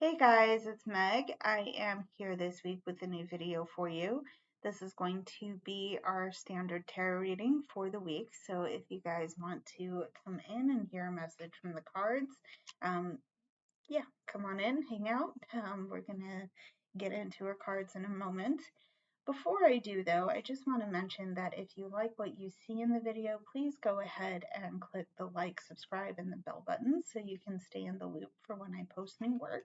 Hey guys, it's Meg. I am here this week with a new video for you. This is going to be our standard tarot reading for the week. So if you guys want to come in and hear a message from the cards, um, yeah, come on in, hang out. We're gonna get into our cards in a moment. Before I do though, I just want to mention that if you like what you see in the video, please go ahead and click the like, subscribe, and the bell button so you can stay in the loop for when I post new work.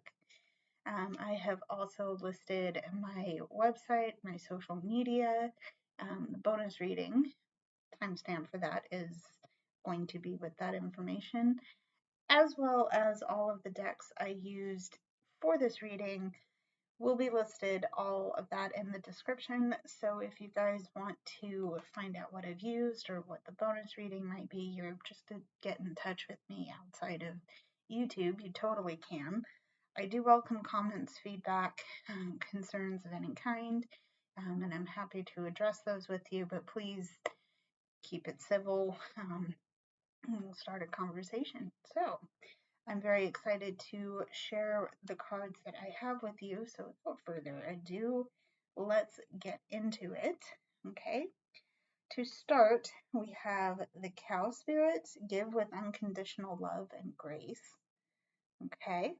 I have also listed my website, my social media, the bonus reading. Timestamp for that is going to be with that information, as well as all of the decks I used for this reading will be listed, all of that in the description. So if you guys want to find out what I've used or what the bonus reading might be, or just to get in touch with me outside of YouTube, you totally can. I do welcome comments, feedback, concerns of any kind, and I'm happy to address those with you, but please keep it civil, and we'll start a conversation. So, I'm very excited to share the cards that I have with you, so without further ado, let's get into it, okay? To start, we have the Cow Spirits, give with unconditional love and grace, okay?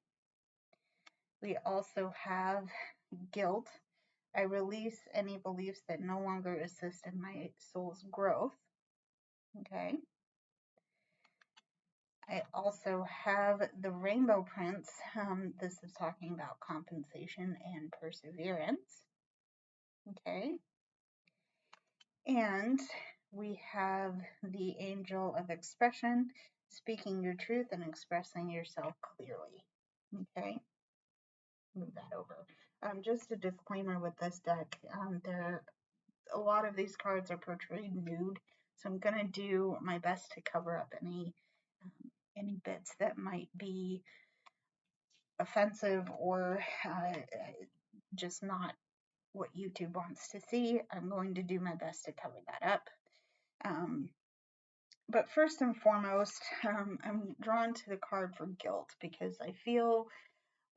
We also have guilt. I release any beliefs that no longer assist in my soul's growth. Okay. I also have the Rainbow Prince. This is talking about compensation and perseverance. Okay. And we have the Angel of Expression, speaking your truth and expressing yourself clearly. Okay. Move that over. Just a disclaimer with this deck, a lot of these cards are portrayed nude, so I'm gonna do my best to cover up any bits that might be offensive or just not what YouTube wants to see. I'm going to do my best to cover that up. But first and foremost, I'm drawn to the card for guilt because I feel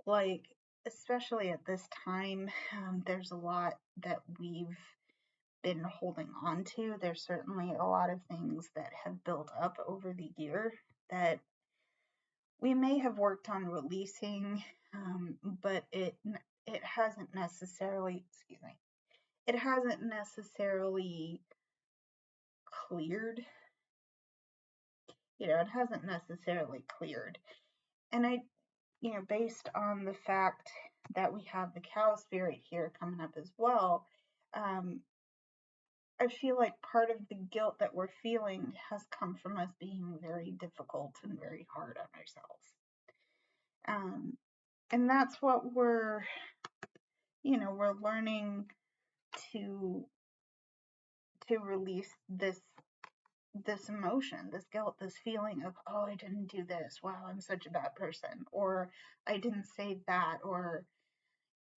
like, especially at this time, there's a lot that we've been holding on to. There's certainly a lot of things that have built up over the year that we may have worked on releasing, but it hasn't necessarily, excuse me, it hasn't necessarily cleared. It hasn't necessarily cleared. And based on the fact that we have the cow spirit here coming up as well, I feel like part of the guilt that we're feeling has come from us being very difficult and very hard on ourselves. And that's what we're learning to release this emotion, this guilt, this feeling of, oh, I didn't do this. Wow, I'm such a bad person. Or I didn't say that. Or,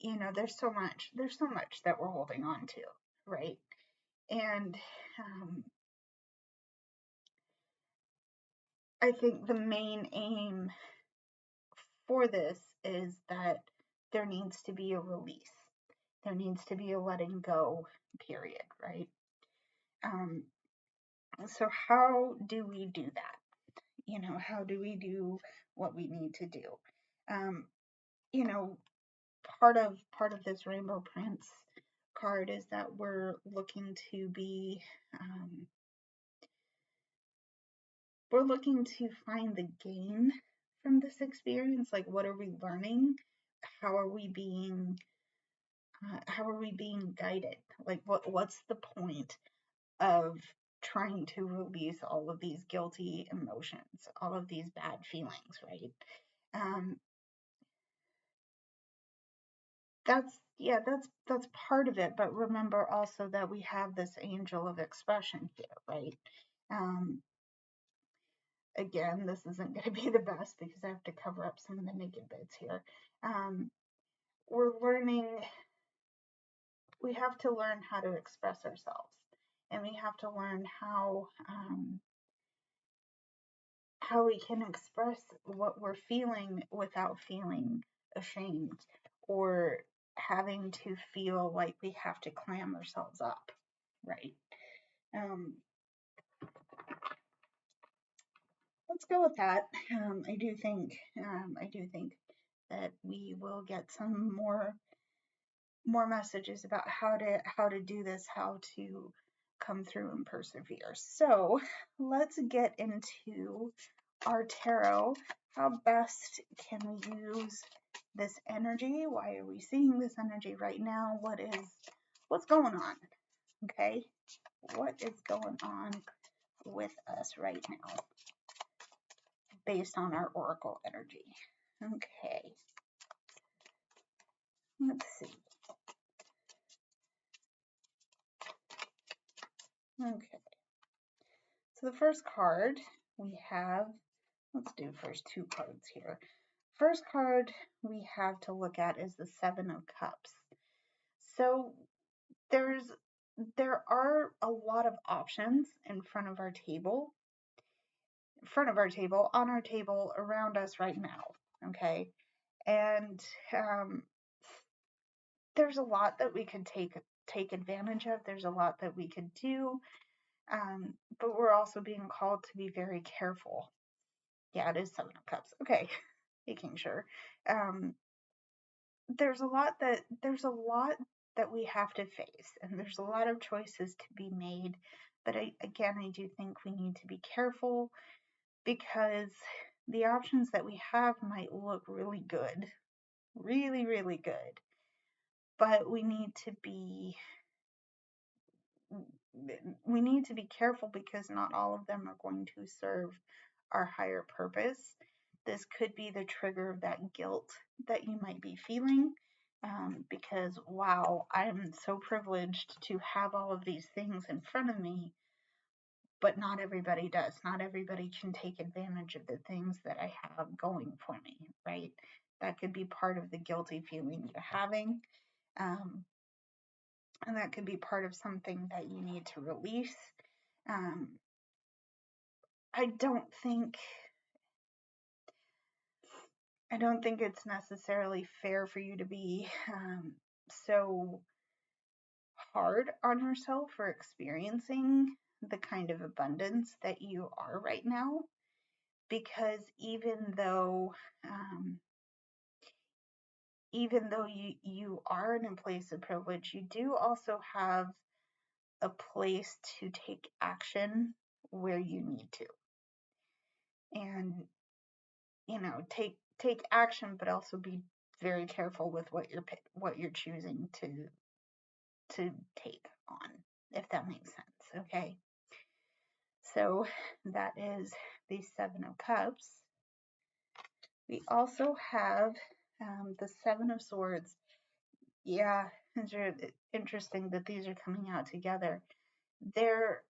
there's so much that we're holding on to, right? And I think the main aim for this is that there needs to be a release. There needs to be a letting go, period, right? So how do we do that? How do we do what we need to do? You know, part of this Rainbow Prince card is that we're looking to be we're looking to find the gain from this experience. Like, what are we learning? How are we being guided? Like, what's the point of trying to release all of these guilty emotions, all of these bad feelings, right? That's part of it, but remember also that we have this angel of expression here, right? Again, this isn't going to be the best because I have to cover up some of the naked bits here. We're learning, we have to learn how to express ourselves, and we have to learn how we can express what we're feeling without feeling ashamed or having to feel like we have to clam ourselves up, right? Let's go with that. I do think that we will get some more messages about how to do this, how to come through and persevere. So let's get into our tarot. How best can we use this energy? Why are we seeing this energy right now? What's going on? Okay, what is going on with us right now based on our oracle energy? Okay, let's see. Okay, so the first card we have, let's do first two cards here. First card we have to look at is the Seven of Cups. So there are a lot of options in front of our table, on our table, around us right now, okay? And there's a lot that we could take advantage of. There's a lot that we could do, but we're also being called to be very careful. Yeah, it is Seven of Cups. Okay, making sure. There's a lot that we have to face, and there's a lot of choices to be made. But I do think we need to be careful, because the options that we have might look really good, really, really good, but we need to be careful, because not all of them are going to serve our higher purpose. This could be the trigger of that guilt that you might be feeling, because wow, I'm so privileged to have all of these things in front of me, but not everybody does. Not everybody can take advantage of the things that I have going for me, right? That could be part of the guilty feeling you're having. And that could be part of something that you need to release. I don't think it's necessarily fair for you to be so hard on yourself for experiencing the kind of abundance that you are right now, because even though you are in a place of privilege, you do also have a place to take action where you need to, and take action, but also be very careful with what you're choosing to take on, if that makes sense. Okay, so that is the Seven of Cups. We also have the Seven of Swords. Yeah, it's interesting that these are coming out together. There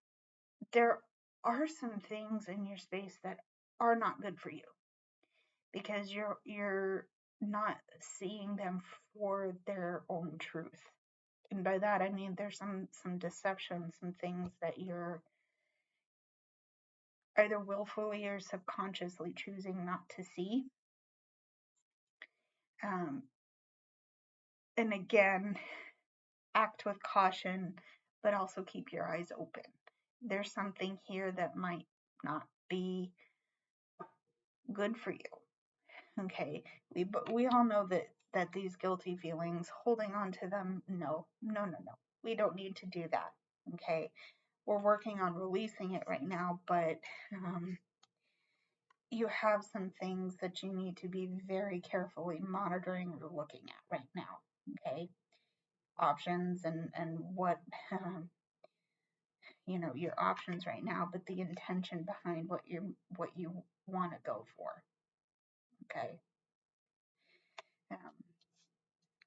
are some things in your space that are not good for you, because you're not seeing them for their own truth. And by that I mean there's some deception, some things that you're either willfully or subconsciously choosing not to see. And again, act with caution, but also keep your eyes open. There's something here that might not be good for you. Okay, we all know that these guilty feelings, holding on to them, no. We don't need to do that. Okay, we're working on releasing it right now, but you have some things that you need to be very carefully monitoring or looking at right now. Okay, options and what your options right now, but the intention behind what you want to go for. Okay.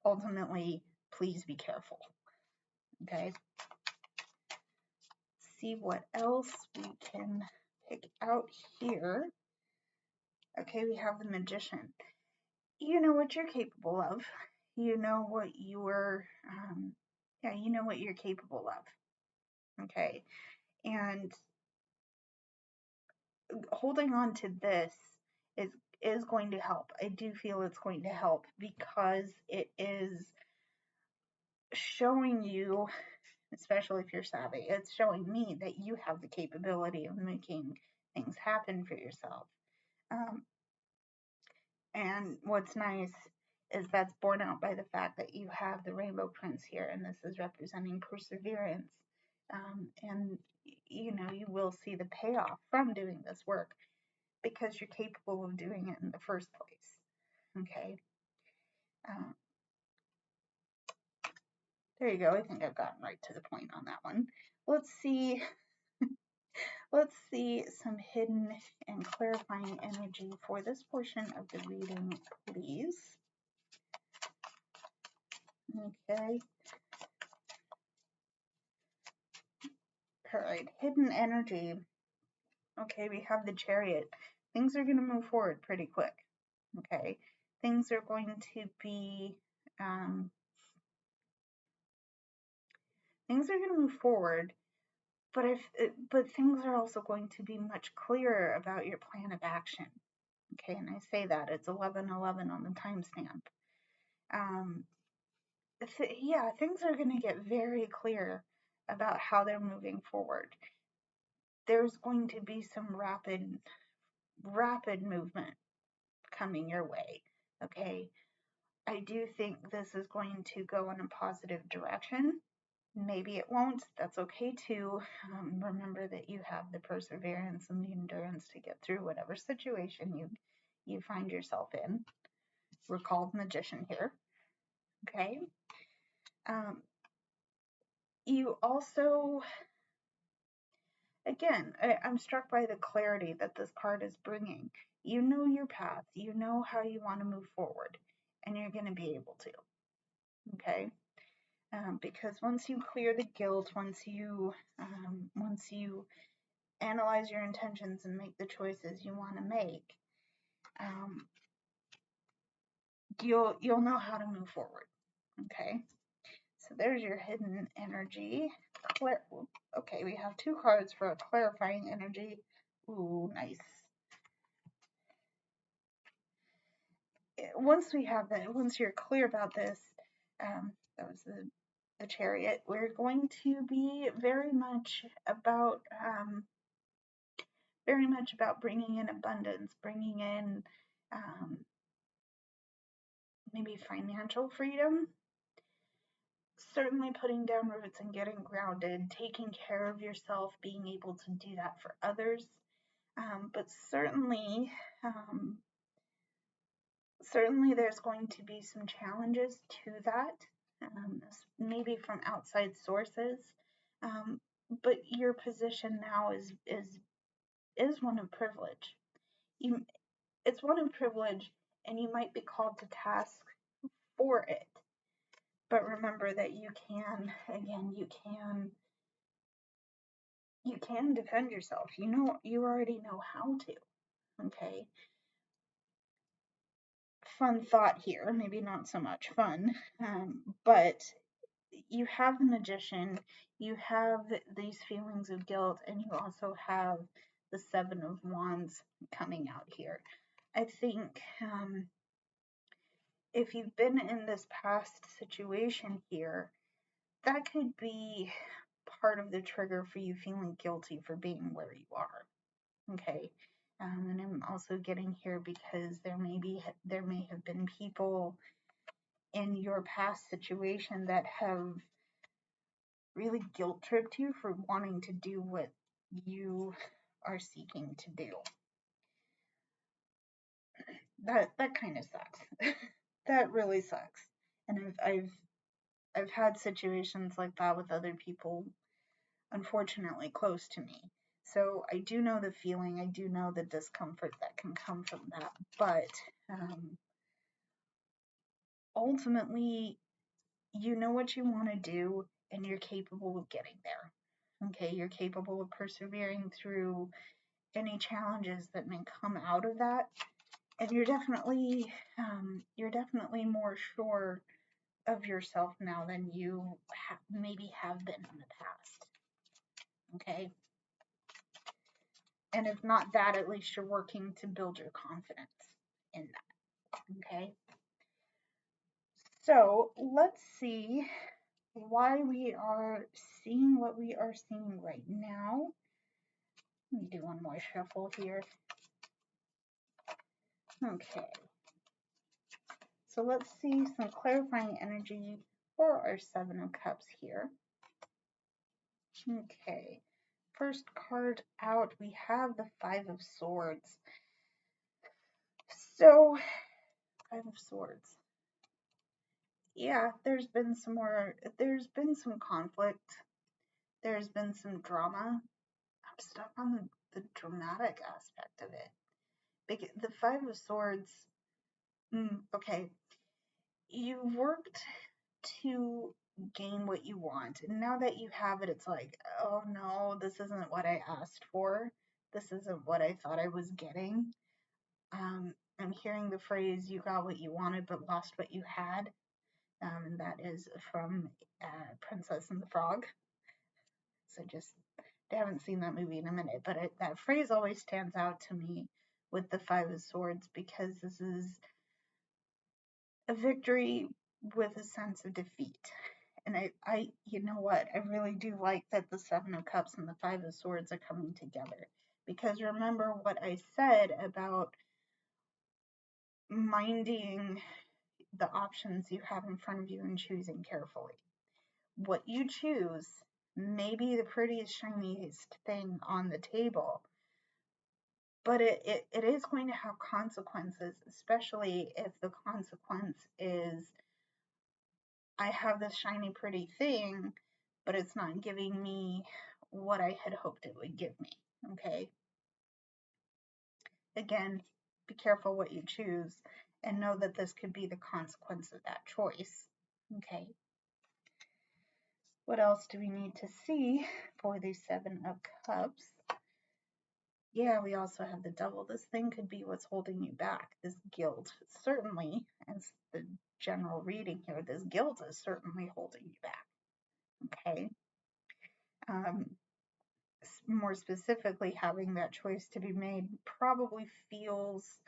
Ultimately, please be careful. Okay. See what else we can pick out here. Okay, we have the Magician. You know what you're capable of. You know what you're capable of. Okay. And holding on to this is is going to help. I do feel it's going to help because it is showing you, especially if you're savvy, it's showing me that you have the capability of making things happen for yourself. And what's nice is that's borne out by the fact that you have the rainbow prince here, and this is representing perseverance. And you know, you will see the payoff from doing this work because you're capable of doing it in the first place. Okay. There you go. I think I've gotten right to the point on that one. Let's see. Let's see some hidden and clarifying energy for this portion of the reading, please. Okay. All right. Hidden energy. Okay, we have the Chariot. Things are going to move forward pretty quick. Okay. Things are going to be things are going to move forward, but things are also going to be much clearer about your plan of action. Okay, and I say that it's 11:11 on the timestamp. Yeah, things are going to get very clear about how they're moving forward. There's going to be some rapid movement coming your way. Okay, I do think this is going to go in a positive direction. Maybe it won't. That's okay too. Remember that you have the perseverance and the endurance to get through whatever situation you find yourself in. We're called magician here. Okay. You also, again, I'm struck by the clarity that this card is bringing. You know your path. You know how you want to move forward, and you're going to be able to. Okay. Because once you clear the guilt, once you analyze your intentions and make the choices you want to make, you'll know how to move forward. Okay, so there's your hidden energy. Okay, we have two cards for a clarifying energy. Ooh, nice. Once we have that, once you're clear about this, that was the Chariot. We're going to be very much about bringing in abundance, bringing in maybe financial freedom, certainly putting down roots and getting grounded, taking care of yourself, being able to do that for others, but certainly there's going to be some challenges to that, maybe from outside sources, but your position now is one of privilege. It's one of privilege, and you might be called to task for it. But remember that you can defend yourself. You already know how to. Okay. Fun thought here, maybe not so much fun, but you have the Magician, you have these feelings of guilt, and you also have the Seven of Wands coming out here. I think if you've been in this past situation here, that could be part of the trigger for you feeling guilty for being where you are. Okay. And I'm also getting here because there may have been people in your past situation that have really guilt tripped you for wanting to do what you are seeking to do. That kind of sucks. That really sucks. And I've had situations like that with other people, unfortunately close to me. So I do know the feeling, I do know the discomfort that can come from that, but ultimately, you know what you want to do and you're capable of getting there. Okay, you're capable of persevering through any challenges that may come out of that, and you're definitely more sure of yourself now than you maybe have been in the past. Okay. And if not that, at least you're working to build your confidence. in that. Okay. So let's see why we are seeing what we are seeing right now. Let me do one more shuffle here. Okay. So let's see some clarifying energy for our Seven of Cups here. Okay. First card out, we have the Five of Swords. So, Five of Swords. Yeah, there's been some conflict. There's been some drama. I'm stuck on the dramatic aspect of it. Because the Five of Swords, okay, you worked to gain what you want, and now that you have it, it's like, oh no, this isn't what I asked for. This isn't what I thought I was getting. I'm hearing the phrase, you got what you wanted but lost what you had. And that is from Princess and the Frog. So I haven't seen that movie in a minute, but that phrase always stands out to me with the Five of Swords, because this is a victory with a sense of defeat. And you know what? I really do like that the Seven of Cups and the Five of Swords are coming together. Because remember what I said about minding the options you have in front of you and choosing carefully. What you choose may be the prettiest, shiniest thing on the table, but it is going to have consequences, especially if the consequence is, I have this shiny, pretty thing, but it's not giving me what I had hoped it would give me, okay? Again, be careful what you choose and know that this could be the consequence of that choice, okay? What else do we need to see for the Seven of Cups? Yeah, we also have the Devil. This thing could be what's holding you back. This guilt, certainly, as the general reading here, this guilt is certainly holding you back, okay? More specifically, having that choice to be made probably feels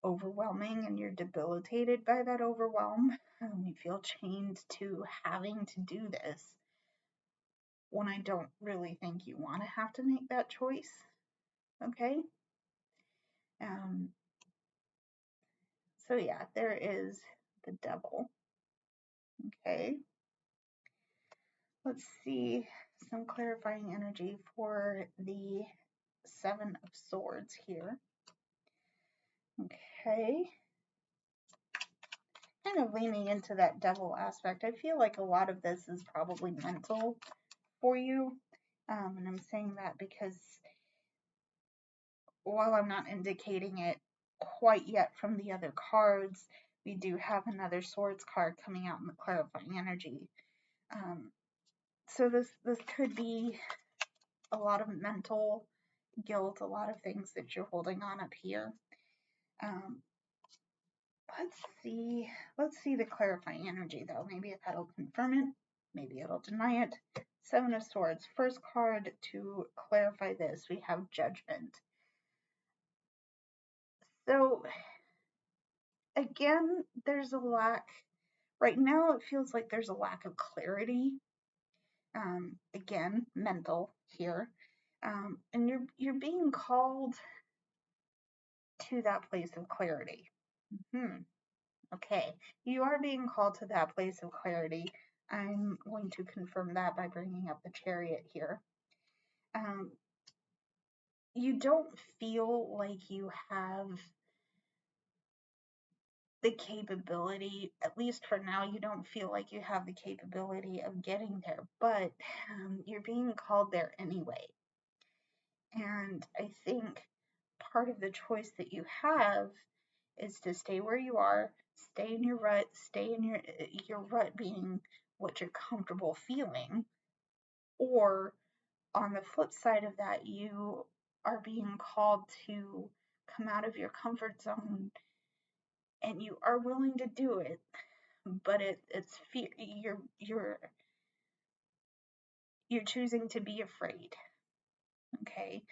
overwhelming, and you're debilitated by that overwhelm. You feel chained to having to do this when I don't really think you want to have to make that choice, okay? So yeah, there is the Devil, okay? Let's see some clarifying energy for the Seven of Swords here. Okay. Kind of leaning into that Devil aspect. I feel like a lot of this is probably mental for you. And I'm saying that because while I'm not indicating it quite yet from the other cards, we do have another Swords card coming out in the clarifying energy. So this could be a lot of mental guilt, a lot of things that you're holding on up here. Let's see the clarifying energy though. Maybe that'll confirm it, maybe it'll deny it. Seven of Swords. First card to clarify this, we have Judgment. So again, there's a lack. Right now it feels like there's a lack of clarity. Again, mental here. And you're being called to that place of clarity. Okay, you are being called to that place of clarity. I'm going to confirm that by bringing up the Chariot here. You don't feel like you have the capability, at least for now, you don't feel like you have the capability of getting there, but you're being called there anyway. And I think part of the choice that you have is to stay where you are, stay in your rut, stay in your rut being what you're comfortable feeling, or on the flip side of that, you are being called to come out of your comfort zone, and you are willing to do it, but it's fear. You're choosing to be afraid. Okay.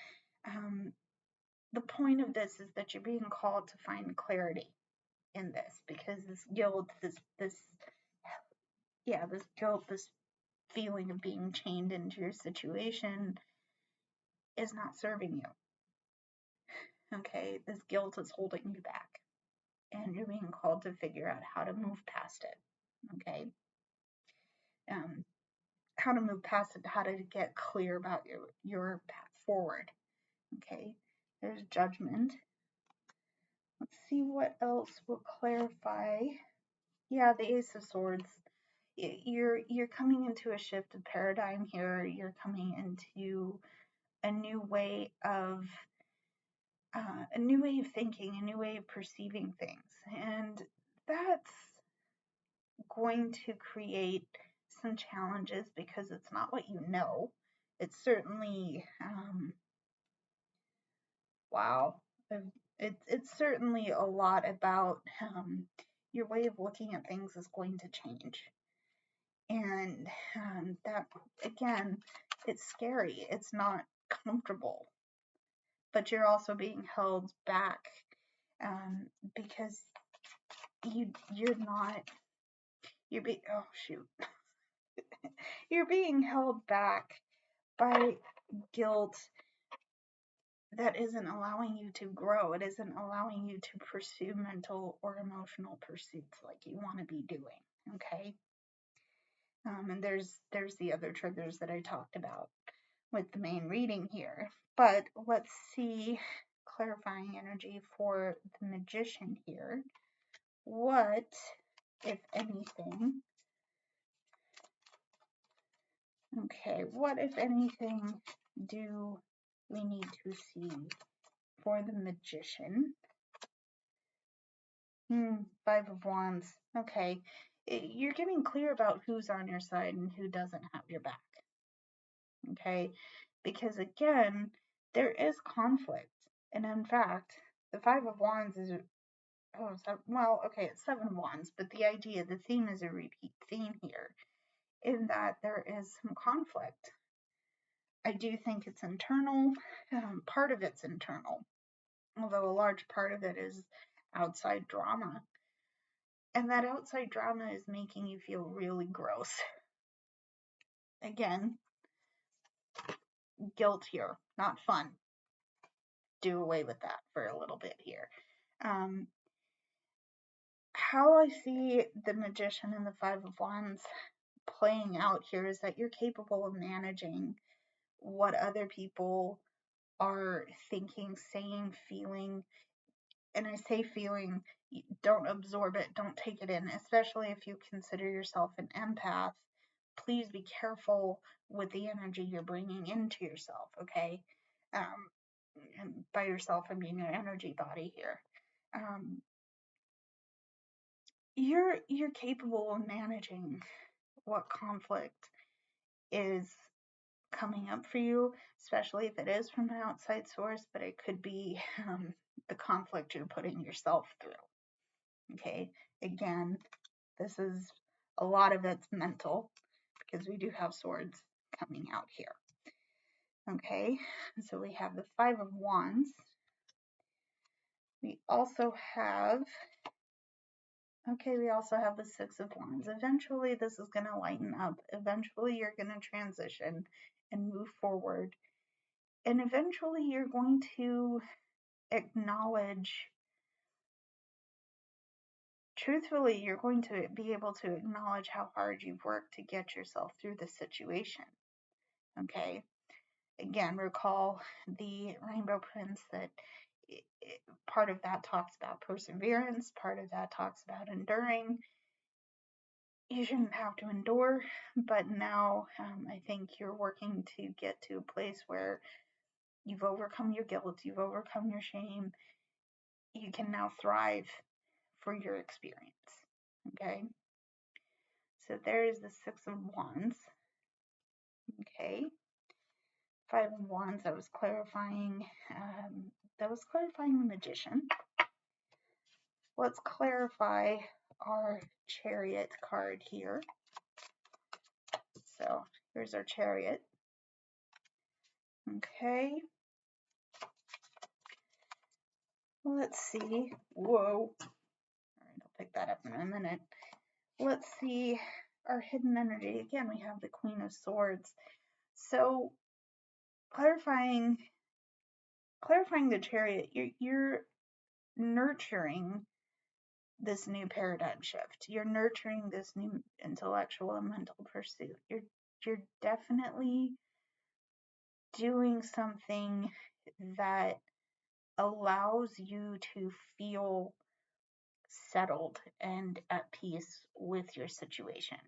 the point of this is that you're being called to find clarity in this, because this guilt, this guilt, this feeling of being chained into your situation is not serving you. Okay, this guilt is holding you back, and you're being called to figure out how to move past it. Okay, how to move past it, how to get clear about your path forward. Okay, there's judgment. Let's see what else will clarify. Yeah, the Ace of Swords. You're coming into a shift of paradigm here. You're coming into a new way of thinking, a new way of perceiving things, and that's going to create some challenges because it's not what you know. It's certainly wow. It's certainly a lot about your way of looking at things is going to change. And that, again, it's scary. It's not comfortable. But you're also being held back because you're being held back by guilt that isn't allowing you to grow. It isn't allowing you to pursue mental or emotional pursuits like you want to be doing. Okay. And there's the other triggers that I talked about with the main reading here. But let's see clarifying energy for the Magician here. What, if anything, what, if anything, do we need to see for the Magician? Five of Wands. Okay. You're getting clear about who's on your side and who doesn't have your back. Okay. Because again, there is conflict. And in fact, the Five of Wands is, it's Seven of Wands, but the idea, the theme is a repeat theme here, in that there is some conflict. I do think it's internal. Part of it's internal, although a large part of it is outside drama. And that outside drama is making you feel really gross. Again, guilt here, not fun. Do away with that for a little bit here. How I see the Magician and the Five of Wands playing out here is that you're capable of managing what other people are thinking, saying, feeling. And I say feeling, don't absorb it, don't take it in, especially if you consider yourself an empath. Please be careful with the energy you're bringing into yourself, okay? And by yourself, I mean your energy body here. You're capable of managing what conflict is coming up for you, especially if it is from an outside source, but it could be the conflict you're putting yourself through. Okay, again, this is a lot of it's mental because we do have swords coming out here. Okay, so we have the Five of Wands. We also have the Six of Wands. Eventually, this is going to lighten up. Eventually, you're going to transition and move forward. And eventually, you're going to acknowledge, truthfully, you're going to be able to acknowledge how hard you've worked to get yourself through the situation. Okay? Again, recall the Rainbow Prince, that part of that talks about perseverance, part of that talks about enduring. You shouldn't have to endure, but now I think you're working to get to a place where you've overcome your guilt, you've overcome your shame. You can now thrive for your experience. Okay? So there is the Six of Wands. Okay? Five of Wands, that was clarifying the Magician. Let's clarify our Chariot card here. So here's our Chariot. Okay. Let's see. Whoa. All right, I'll pick that up in a minute. Let's see our hidden energy. Again, we have the Queen of Swords. So clarifying the Chariot, you're nurturing this new paradigm shift. You're nurturing this new intellectual and mental pursuit. You're definitely doing something that allows you to feel settled and at peace with your situation.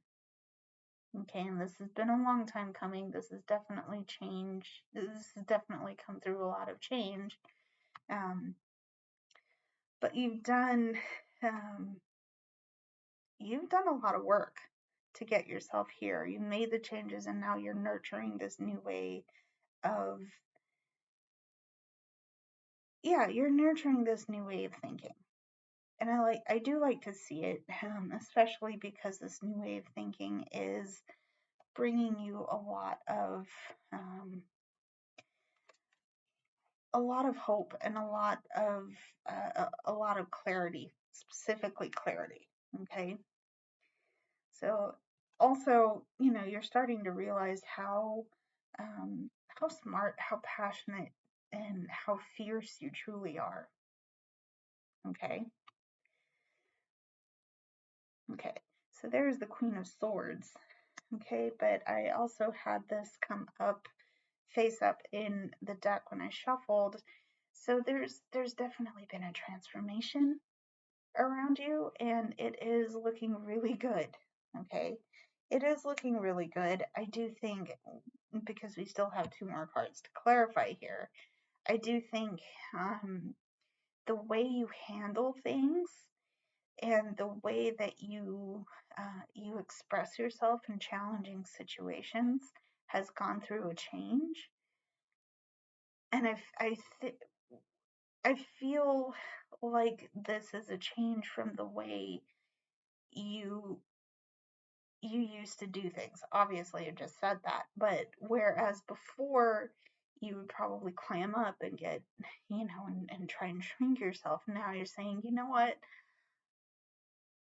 Okay, and this has been a long time coming. This has definitely changed. This has definitely come through a lot of change. But you've done a lot of work to get yourself here. You made the changes, and now you're nurturing this new way of, you're nurturing this new way of thinking. And I do like to see it, especially because this new way of thinking is bringing you a lot of hope and a lot of clarity, specifically clarity. Okay, so also, you're starting to realize how smart, how passionate, and how fierce you truly are. Okay. Okay, so there's the Queen of Swords. Okay, but I also had this come up face up in the deck when I shuffled. So there's definitely been a transformation around you, and it is looking really good. Okay, it is looking really good. I do think, because we still have 2 more cards to clarify here, I do think the way you handle things and the way that you express yourself in challenging situations has gone through a change. And I feel like this is a change from the way you used to do things. Obviously, I just said that, but whereas before you would probably clam up and get, and try and shrink yourself, now you're saying, you know what,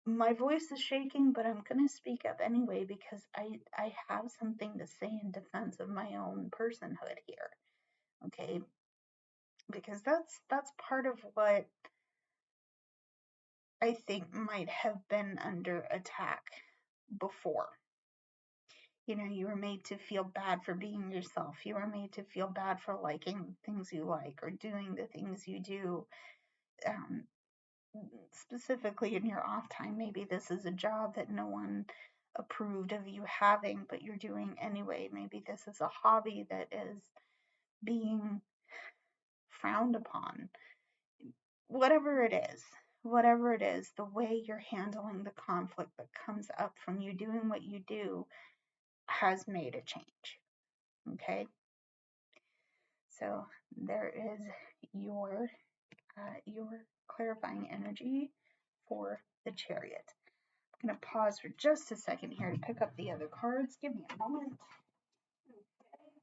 my voice is shaking, but I'm going to speak up anyway because I have something to say in defense of my own personhood here. Okay? Because that's part of what I think might have been under attack before. You were made to feel bad for being yourself. You were made to feel bad for liking things you like or doing the things you do. Specifically in your off time, maybe this is a job that no one approved of you having, but you're doing anyway. Maybe this is a hobby that is being frowned upon. Whatever it is, the way you're handling the conflict that comes up from you doing what you do has made a change. Okay? So there is your clarifying energy for the Chariot. I'm going to pause for just a second here to pick up the other cards. Give me a moment. Okay.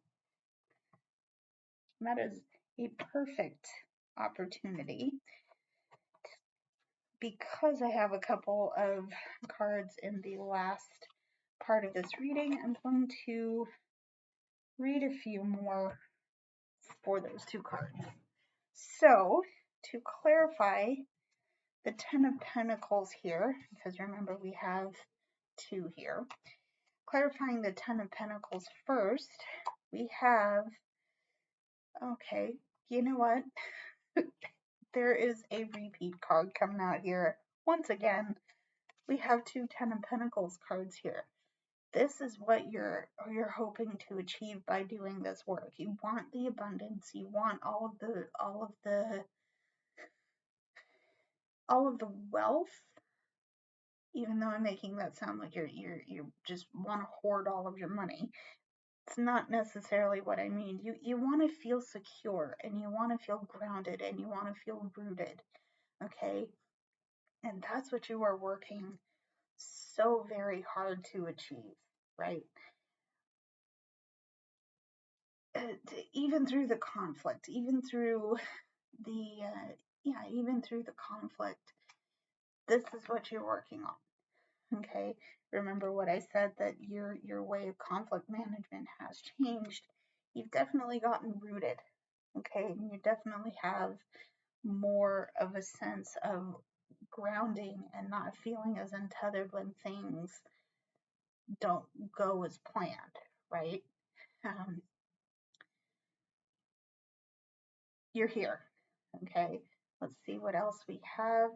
That is a perfect opportunity, because I have a couple of cards in the last part of this reading. I'm going to read a few more for those 2 cards. So, to clarify the 10 of Pentacles here, because remember we have 2 here. Clarifying the 10 of Pentacles first, we have, okay, you know what? There is a repeat card coming out here. Once again, we have 2 10 of Pentacles cards here. This is what you're hoping to achieve by doing this work. You want the abundance. You want all of the wealth. Even though I'm making that sound like you just want to hoard all of your money. It's not necessarily what I mean. You want to feel secure, and you want to feel grounded, and you want to feel rooted. Okay? And that's what you are working so very hard to achieve, right? Even through the conflict, even through the yeah, even through the conflict, this is what you're working on. Okay, remember what I said, that your way of conflict management has changed. You've definitely gotten rooted. Okay, and you definitely have more of a sense of grounding and not feeling as untethered when things don't go as planned, right? Um, you're here. Okay, let's see what else we have.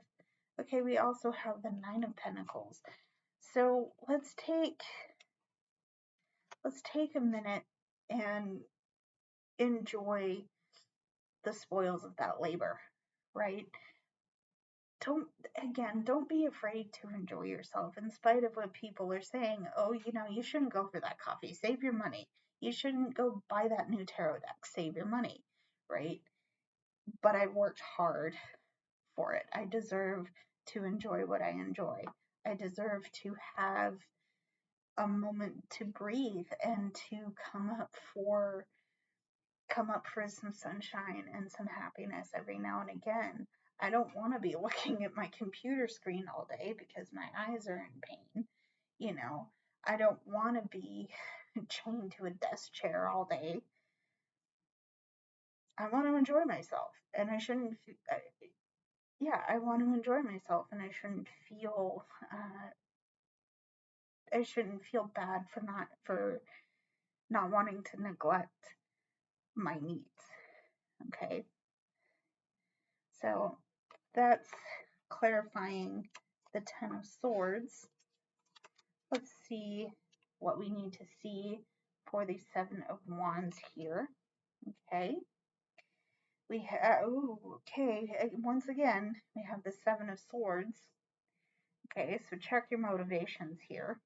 Okay, we also have the Nine of Pentacles. So let's take a minute and enjoy the spoils of that labor, right? Don't be afraid to enjoy yourself in spite of what people are saying. Oh, you shouldn't go for that coffee, save your money. You shouldn't go buy that new tarot deck, save your money, right? But I've worked hard for it. I deserve to enjoy what I enjoy. I deserve to have a moment to breathe and to come up for some sunshine and some happiness every now and again. I don't want to be looking at my computer screen all day because my eyes are in pain. I don't want to be chained to a desk chair all day. I want to enjoy myself, and I shouldn't. I want to enjoy myself, and I shouldn't feel. I shouldn't feel bad for not wanting to neglect my needs. Okay, so that's clarifying the Ten of Swords. Let's see what we need to see for the Seven of Wands here. Okay. We have, okay, once again, we have the Seven of Swords. Okay, so check your motivations here,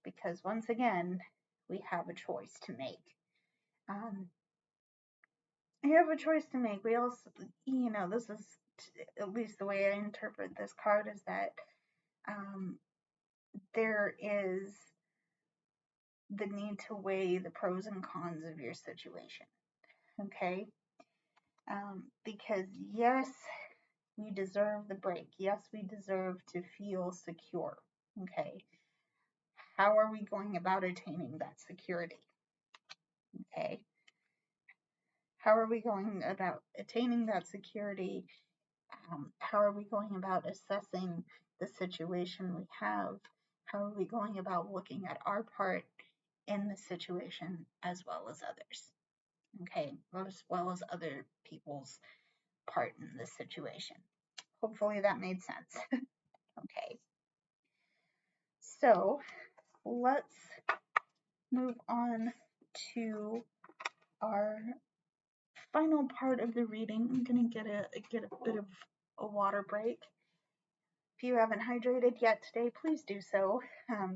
because once again, we have a choice to make. You have a choice to make. We also, this is, at least the way I interpret this card, is that there is the need to weigh the pros and cons of your situation. Okay? Because yes, we deserve the break. Yes, we deserve to feel secure. Okay? How are we going about attaining that security? Okay? How are we going about attaining that security? How are we going about assessing the situation we have? How are we going about looking at our part in the situation as well as others? Okay, as well as other people's part in this situation. Hopefully that made sense. Okay, so let's move on to our final part of the reading. I'm gonna get a bit of a water break. If you haven't hydrated yet today, please do so.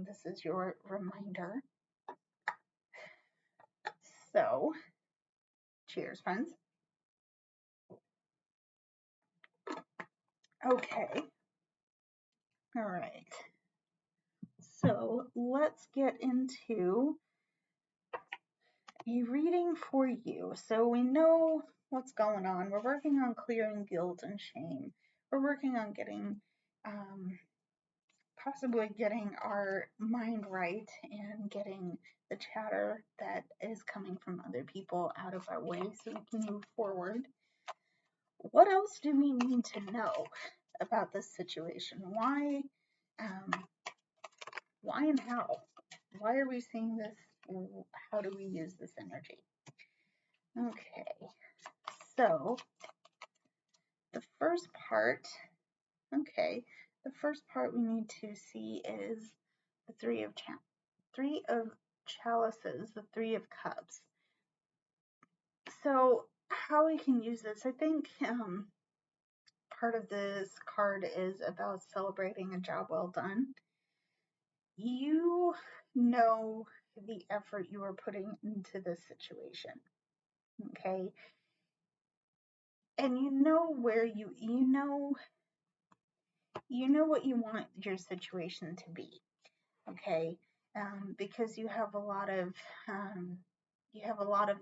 This is your reminder. So, cheers, friends. Okay. All right. So, let's get into a reading for you. So, we know what's going on. We're working on clearing guilt and shame. We're working on getting possibly getting our mind right and getting the chatter that is coming from other people out of our way so we can move forward. What else do we need to know about this situation? Why and how? Why are we seeing this? How do we use this energy? Okay, so the first part we need to see is the Three of Chalices, the Three of Cups. So how we can use this, I think part of this card is about celebrating a job well done. You know the effort you are putting into this situation, okay? And you know where you know what you want your situation to be, okay? Because you have a lot of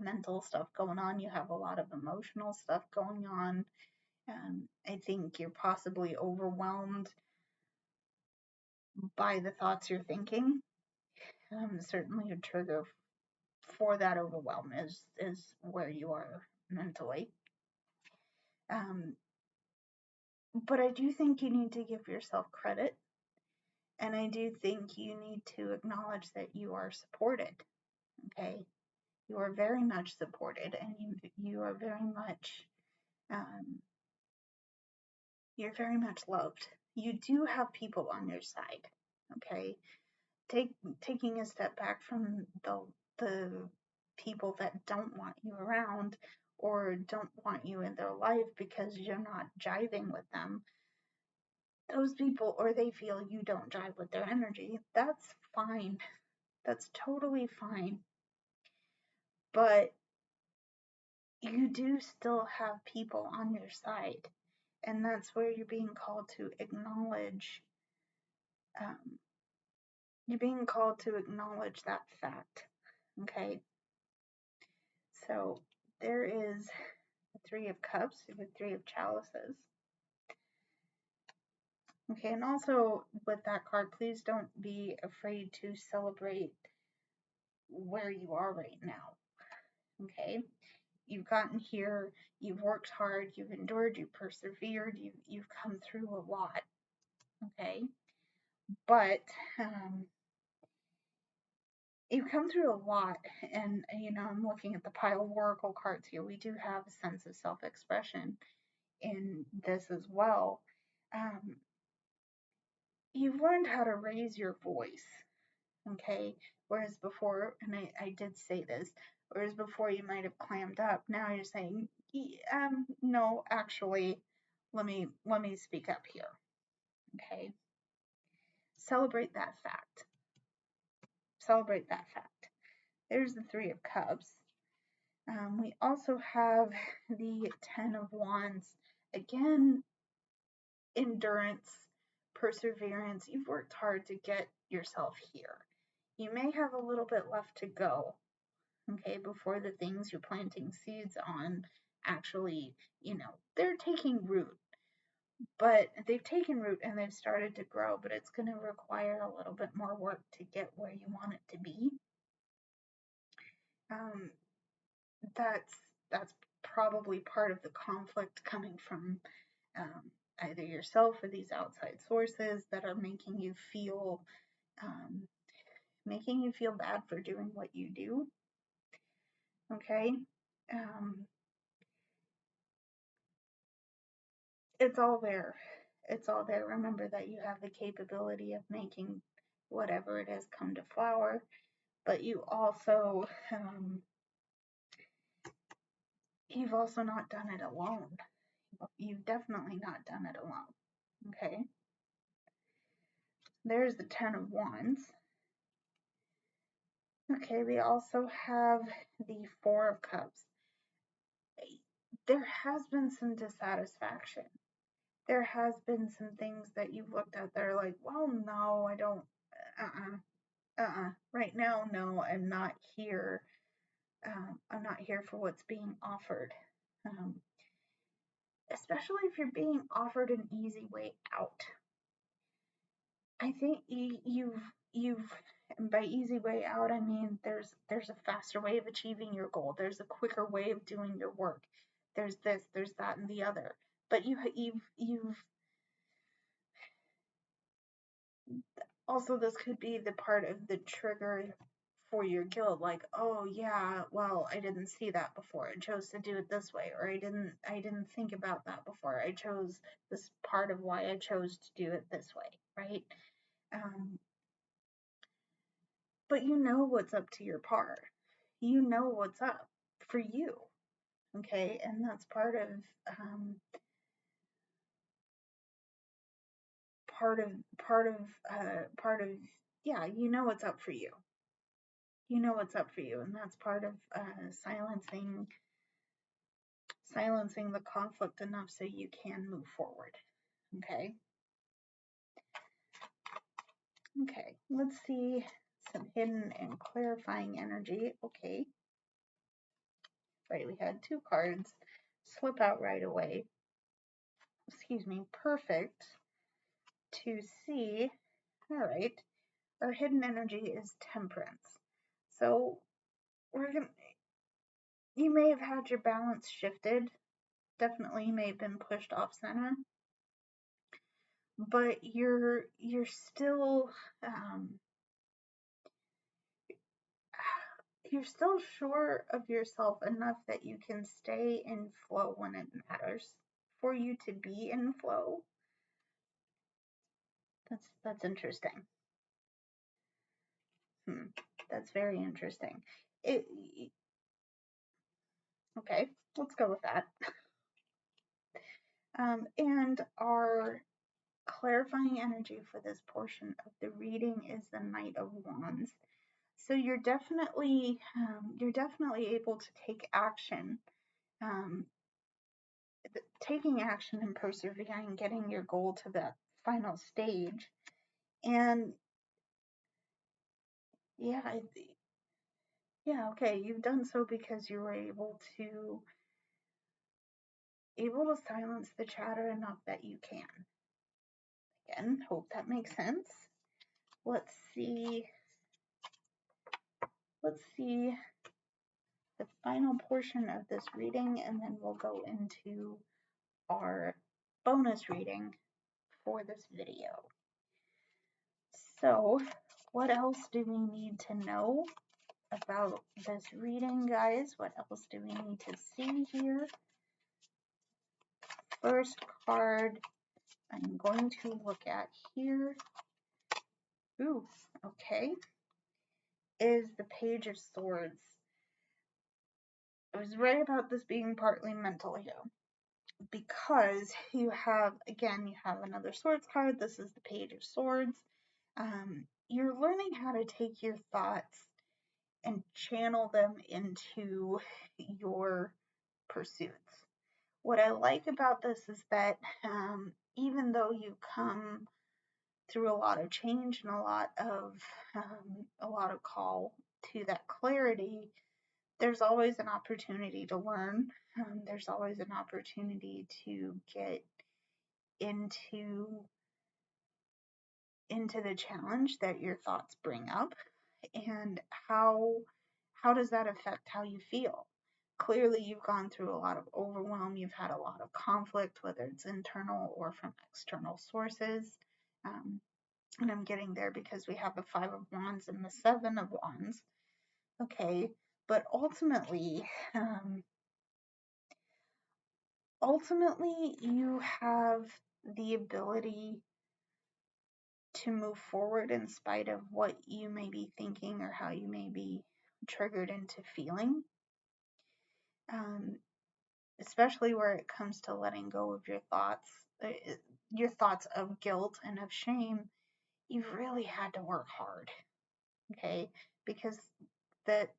mental stuff going on, you have a lot of emotional stuff going on, I think you're possibly overwhelmed by the thoughts you're thinking. Certainly a trigger for that overwhelm is where you are mentally. But I do think you need to give yourself credit, and I do think you need to acknowledge that you are supported. Okay, you are very much supported, and you are very much you're very much loved. You do have people on your side. Okay, taking a step back from the people that don't want you around or don't want you in their life because you're not jiving with them. Those people, or they feel you don't jive with their energy, that's fine. That's totally fine. But you do still have people on your side. And that's where you're being called to acknowledge, that fact. Okay? So there is the Three of Cups, the Three of Chalices. Okay, and also with that card, please don't be afraid to celebrate where you are right now. Okay? You've gotten here, you've worked hard, you've endured, you've persevered, you've come through a lot. Okay? But you've come through a lot, and I'm looking at the pile of oracle cards here. We do have a sense of self-expression in this as well. You've learned how to raise your voice, okay? Whereas before, and I did say this, whereas before you might have clammed up, now you're saying, no, actually, let me speak up here, okay? Celebrate that fact. Celebrate that fact. There's the Three of Cups. We also have the Ten of Wands. Again, endurance, perseverance. You've worked hard to get yourself here. You may have a little bit left to go, okay, before the things you're planting seeds on actually, they're taking root. But they've taken root and they've started to grow, but it's going to require a little bit more work to get where you want it to be. That's probably part of the conflict coming from either yourself or these outside sources that are making you feel bad for doing what you do. Okay, it's all there. It's all there. Remember that you have the capability of making whatever it is come to flower, but you've also not done it alone. You've definitely not done it alone. Okay. There's the Ten of Wands. Okay, we also have the Four of Cups. There has been some dissatisfaction. There has been some things that you've looked at that are like, well, no, I don't, right now, no, I'm not here. I'm not here for what's being offered. Especially if you're being offered an easy way out. I think you've by easy way out, I mean there's a faster way of achieving your goal. There's a quicker way of doing your work. There's this, there's that, and the other. But you've also, this could be the part of the trigger for your guilt, like, oh yeah, well, I didn't see that before. I chose to do it this way, or I didn't think about that before. I chose this part of why I chose to do it this way, right? But you know what's up to your part. You know what's up for you, okay? And that's part of yeah, you know what's up for you. You know what's up for you, and that's part of silencing the conflict enough so you can move forward. Okay. Okay, let's see some hidden and clarifying energy. Okay. Right, we had two cards slip out right away. excuse me, perfect to see. All right, our hidden energy is temperance. So you may have had your balance shifted. Definitely you may have been pushed off center, but you're still you're still sure of yourself enough that you can stay in flow when it matters for you to be in flow. That's interesting. That's very interesting. Okay, let's go with that. And our clarifying energy for this portion of the reading is the Knight of Wands. So you're definitely able to take action, taking action and persevering, getting your goal to that final stage. And yeah, okay, you've done so because you were able to silence the chatter enough that you can. Again, hope that makes sense. Let's see the final portion of this reading, and then we'll go into our bonus reading for this video. So, what else do we need to know about this reading, guys? What else do we need to see here? First card I'm going to look at here, okay, is the Page of Swords. I was right about this being partly mental here, because you have another swords card. This is the Page of Swords. You're learning how to take your thoughts and channel them into your pursuits. What I like about this is that even though you come through a lot of change and a lot of call to that clarity, there's always an opportunity to learn. There's always an opportunity to get into the challenge that your thoughts bring up, and how does that affect how you feel? Clearly, you've gone through a lot of overwhelm. You've had a lot of conflict, whether it's internal or from external sources. And I'm getting there because we have the Five of Wands and the Seven of Wands. Okay, but ultimately, you have the ability to move forward in spite of what you may be thinking or how you may be triggered into feeling. Especially where it comes to letting go of your thoughts of guilt and of shame. You've really had to work hard, okay? Because that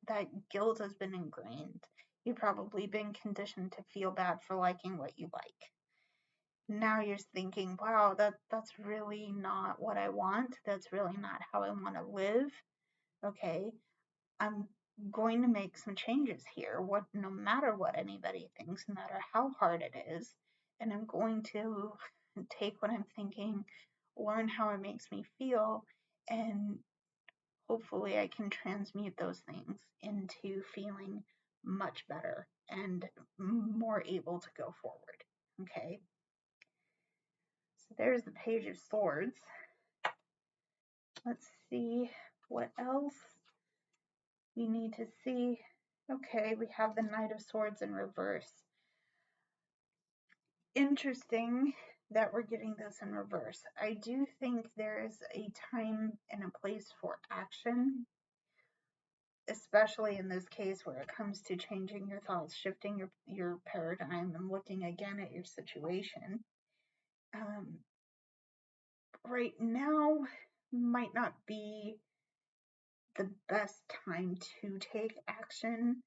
guilt has been ingrained. You've probably been conditioned to feel bad for liking what you like. Now you're thinking, wow, that's really not what I want. That's really not how I want to live. Okay, I'm going to make some changes here. No matter what anybody thinks, no matter how hard it is, and I'm going to take what I'm thinking, learn how it makes me feel, and hopefully I can transmute those things into feeling much better and more able to go forward. Okay. So there's the Page of Swords. Let's see what else we need to see. Okay, we have the Knight of Swords in reverse. Interesting that we're getting this in reverse. I do think there is a time and a place for action, especially in this case where it comes to changing your thoughts, shifting your paradigm, and looking again at your situation. Right now might not be the best time to take action.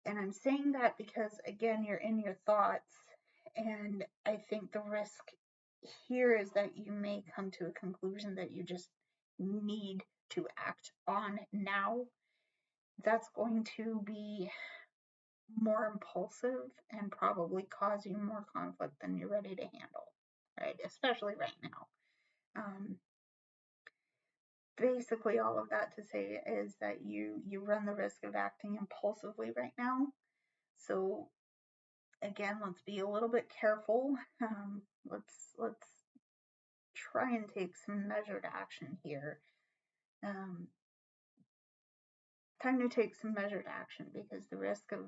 And I'm saying that because, again, you're in your thoughts, and I think the risk here is that you may come to a conclusion that you just need to act on now. That's going to be more impulsive and probably cause you more conflict than you're ready to handle, right? Especially right now. Basically, all of that to say is that you run the risk of acting impulsively right now. So again, let's be a little bit careful. Let's try and take some measured action here. Time to take some measured action, because the risk of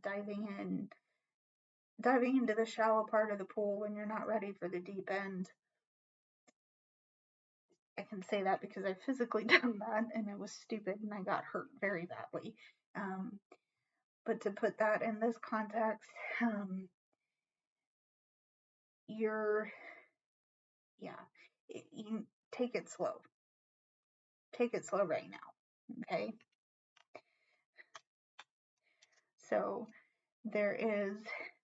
diving into the shallow part of the pool when you're not ready for the deep end. I can say that because I've physically done that, and it was stupid, and I got hurt very badly. But to put that in this context, you take it slow. Take it slow right now, okay? So there is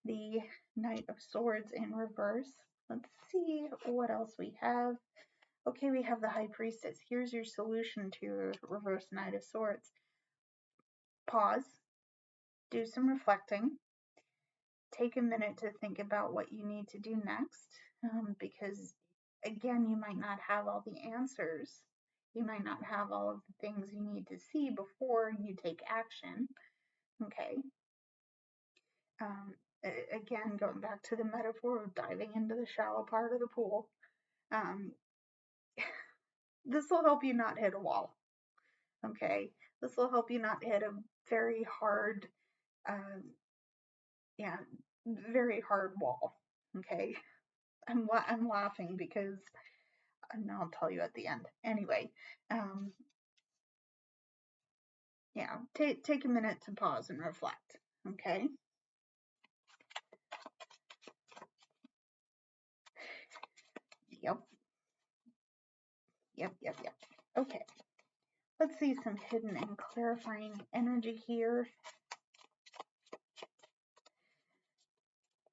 the Knight of Swords in reverse. Let's see what else we have. Okay, we have the High Priestess. Here's your solution to your reverse Knight of Swords. Pause. Do some reflecting. Take a minute to think about what you need to do next, because, again, you might not have all the answers. You might not have all of the things you need to see before you take action, okay? Again, going back to the metaphor of diving into the shallow part of the pool, this will help you not hit a wall, okay? This will help you not hit a very hard, very hard wall, okay? I'm laughing because, and I'll tell you at the end. Anyway, take a minute to pause and reflect, okay? Yep. Okay. Let's see some hidden and clarifying energy here.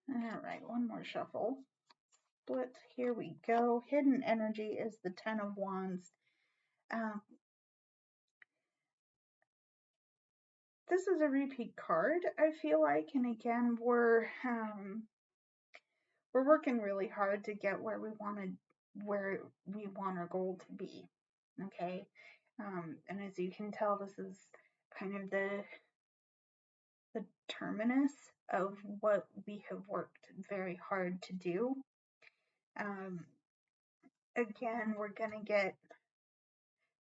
All right, one more shuffle. Split. Here we go. Hidden energy is the Ten of Wands. This is a repeat card, I feel like, and again, we're working really hard to get where we want our goal to be, okay? And as you can tell, this is kind of the terminus of what we have worked very hard to do. Again,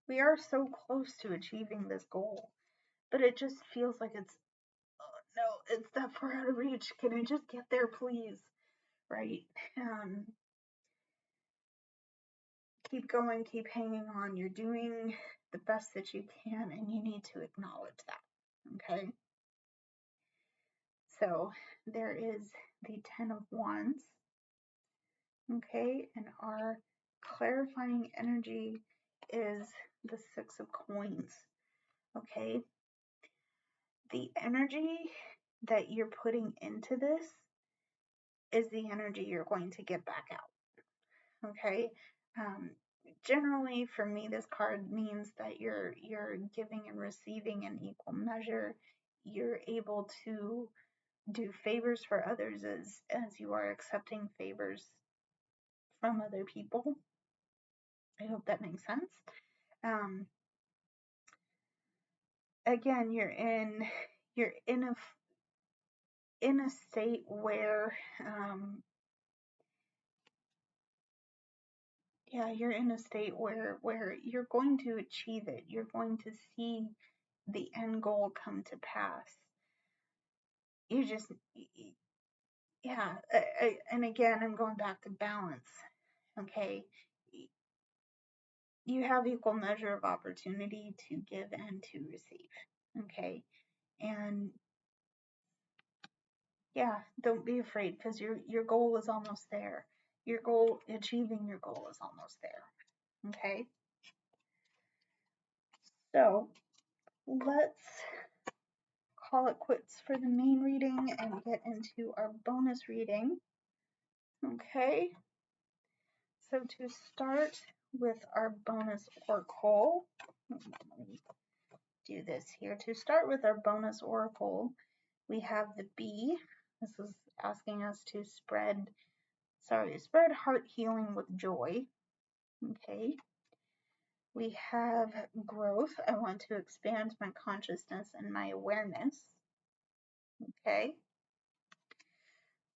we are so close to achieving this goal, but it just feels like it's that far out of reach. Can I just get there, please? Right? Keep going, keep hanging on. You're doing the best that you can, and you need to acknowledge that, okay? So there is the Ten of Wands, okay? And our clarifying energy is the Six of Coins, okay? The energy that you're putting into this is the energy you're going to get back out, okay? Generally, for me, this card means that you're giving and receiving in equal measure. You're able to do favors for others as you are accepting favors from other people. I hope that makes sense. Again, you're in a state where you're in a state where you're going to achieve it. You're going to see the end goal come to pass. You just, and again, I'm going back to balance, okay? You have equal measure of opportunity to give and to receive, okay? And don't be afraid, because your goal is almost there. Achieving your goal is almost there, okay? So let's call it quits for the main reading and get into our bonus reading, okay? So to start with our bonus oracle, let me do this here. To start with our bonus oracle, We have the bee. This is asking us to spread heart healing with joy. Okay. We have growth. I want to expand my consciousness and my awareness. Okay.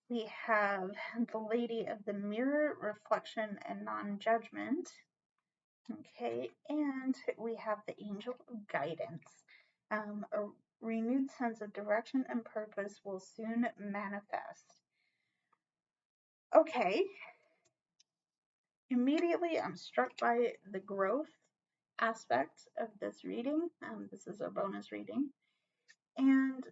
We have the Lady of the Mirror, reflection and non-judgment. Okay, and we have the Angel of Guidance. A renewed sense of direction and purpose will soon manifest. Okay, immediately I'm struck by the growth aspect of this reading. This is a bonus reading. And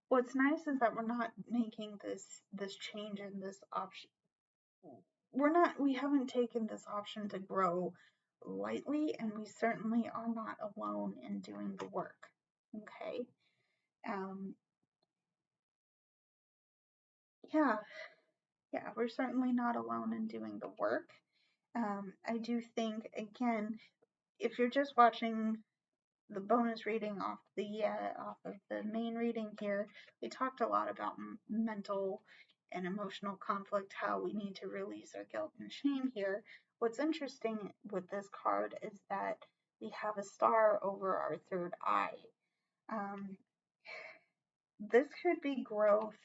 what's nice is that we're not making this change in this option. We haven't taken this option to grow lightly, and we certainly are not alone in doing the work. Okay. Yeah, we're certainly not alone in doing the work. I do think, again, if you're just watching the bonus reading off of the main reading here, we talked a lot about mental and emotional conflict, how we need to release our guilt and shame here. What's interesting with this card is that we have a star over our third eye. This could be growth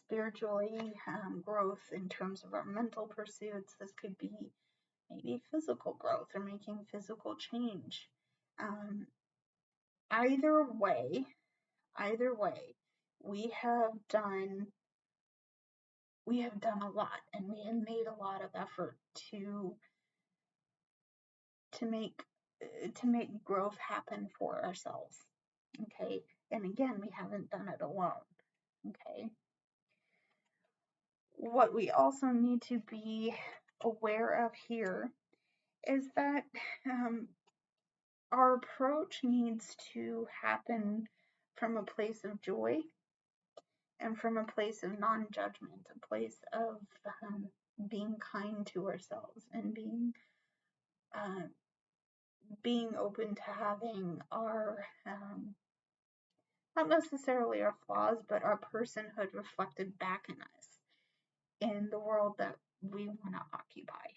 spiritually, growth in terms of our mental pursuits. This could be maybe physical growth or making physical change. Either way, we have done a lot, and we have made a lot of effort to make growth happen for ourselves. Okay, and again, we haven't done it alone. Okay, what we also need to be aware of here is that our approach needs to happen from a place of joy and from a place of non-judgment, a place of being kind to ourselves and being open to having our not necessarily our flaws, but our personhood reflected back in us in the world that we want to occupy.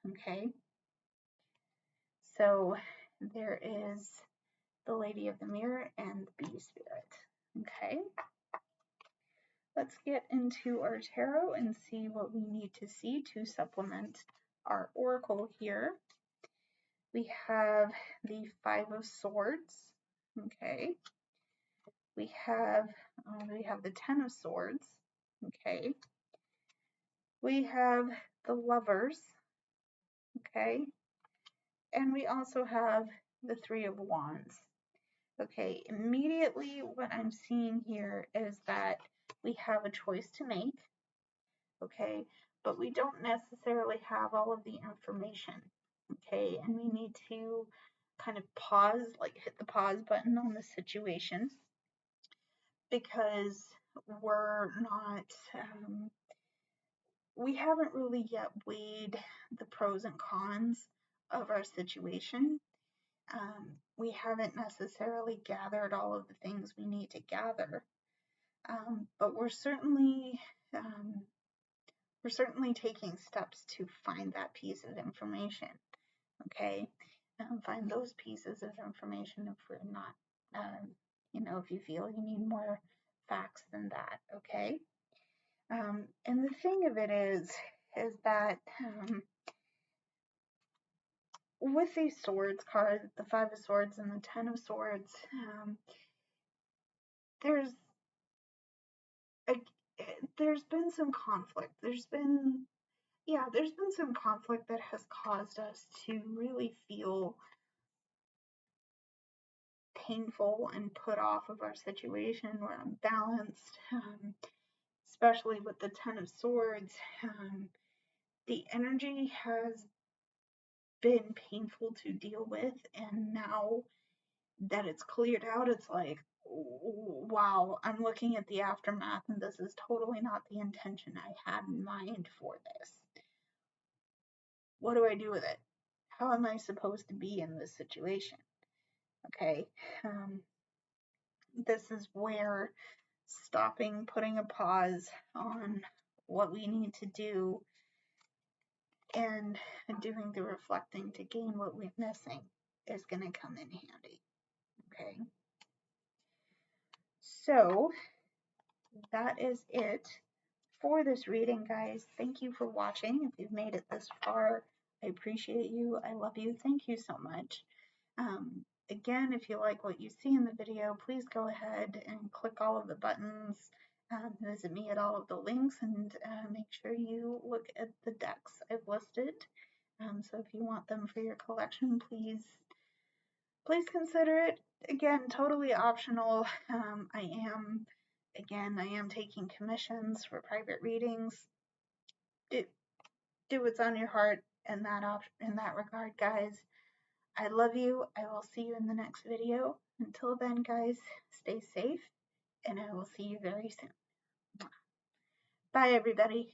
Okay, so there is the Lady of the Mirror and the Bee Spirit. Okay, let's get into our tarot and see what we need to see to supplement our oracle here. We have the Five of Swords. Okay, we have the Ten of Swords. Okay, we have the Lovers. Okay, and we also have the Three of Wands. Okay, immediately what I'm seeing here is that we have a choice to make, okay, but we don't necessarily have all of the information, okay, and we need to kind of pause, like hit the pause button on the situation, because we haven't really yet weighed the pros and cons of our situation. We haven't necessarily gathered all of the things we need to gather, but we're certainly taking steps to find that piece of information. Okay, find those pieces of information if we're not, if you feel you need more facts than that. Okay, and the thing of it is that with these swords cards, the Five of Swords and the Ten of Swords, there's been some conflict. There's been some conflict that has caused us to really feel painful and put off of our situation. We're unbalanced, especially with the Ten of Swords. The energy has been painful to deal with, and now that it's cleared out, it's like, wow, I'm looking at the aftermath, and this is totally not the intention I had in mind for this. What do I do with it? How am I supposed to be in this situation? Okay. this is where stopping, putting a pause on what we need to do, and doing the reflecting to gain what we're missing is going to come in handy. Okay. So that is it for this reading, guys. Thank you for watching. If you've made it this far, I appreciate you. I love you. Thank you so much. Again, if you like what you see in the video, please go ahead and click all of the buttons, visit me at all of the links, and make sure you look at the decks I've listed. So if you want them for your collection, please consider it. Again, totally optional. I am taking commissions for private readings. Do what's on your heart in that regard, guys. I love you. I will see you in the next video. Until then, guys, stay safe, and I will see you very soon. Bye, everybody.